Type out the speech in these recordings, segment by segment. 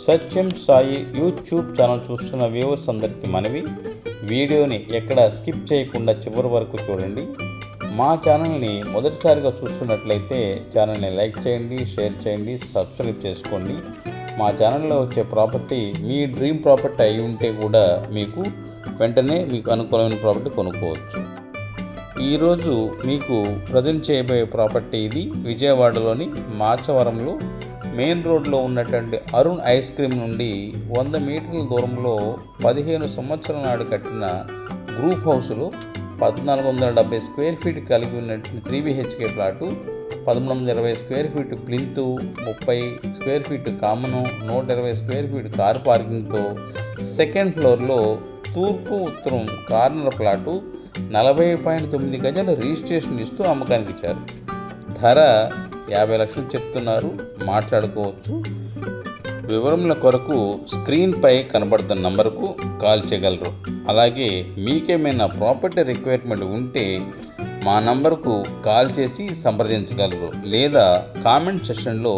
సత్యం Sai YouTube channel చూస్తున్న viewers అందరికీ మనవి, వీడియోని ఎక్కడ స్కిప్ చేయకుండా చివరి వరకు చూడండి. మా ఛానల్ని మొదటిసారిగా చూస్తున్నట్లయితే ఛానల్ని లైక్ చేయండి, షేర్ చేయండి, సబ్స్క్రైబ్ చేసుకోండి. మా ఛానల్లో వచ్చే ప్రాపర్టీ మీ డ్రీమ్ ప్రాపర్టీ అయి ఉంటే కూడా వెంటనే మీకు అనుకూలమైన ప్రాపర్టీ కొనుక్కోవచ్చు. ఈరోజు మీకు ప్రజెంట్ చేయబోయే ప్రాపర్టీ ఇది విజయవాడలోని మాచవరంలో మెయిన్ రోడ్లో ఉన్నటువంటి అరుణ్ ఐస్ క్రీమ్ నుండి 100 మీటర్ల దూరంలో 15 సంవత్సరాల నాడు కట్టిన గ్రూప్ హౌస్లో 1470 స్క్వేర్ ఫీట్ కలిగి ఉన్నటువంటి 3 BHK flat, 1320 square feet plinth, 30 square feet common, 120 square feet car పార్కింగ్తో సెకండ్ ఫ్లోర్లో తూర్పు ఉత్తరం కార్నర్ ప్లాటు 40.9 గజాల రిజిస్ట్రేషన్ ఇస్తూ అమ్మకానికి ఇచ్చారు. ధర 50 లక్షలు చెప్తున్నారు, మాట్లాడుకోవచ్చు. వివరముల కొరకు స్క్రీన్పై కనబడుతున్న నంబర్కు కాల్ చేయగలరు. అలాగే మీకేమైనా ప్రాపర్టీ రిక్వైర్మెంట్ ఉంటే మా నంబర్కు కాల్ చేసి సంప్రదించగలరు, లేదా కామెంట్ సెషన్లో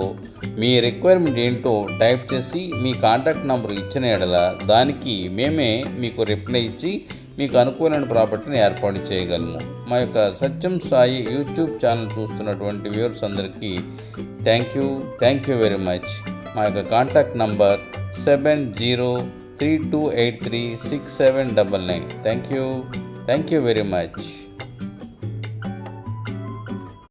మీ రిక్వైర్మెంట్ ఏంటో టైప్ చేసి మీ కాంటాక్ట్ నెంబర్ ఇచ్చిన ఎడల దానికి మేమే మీకు రిప్లై ఇచ్చి మీకు అనుకూలమైన ప్రాపర్టీని ఏర్పాటు చేయగలము. మా యొక్క సత్యం సాయి యూట్యూబ్ ఛానల్ చూస్తున్నటువంటి వ్యూవర్స్ అందరికీ థ్యాంక్ యూ వెరీ మచ్. మా యొక్క contact number 7032836799. Thank you very much.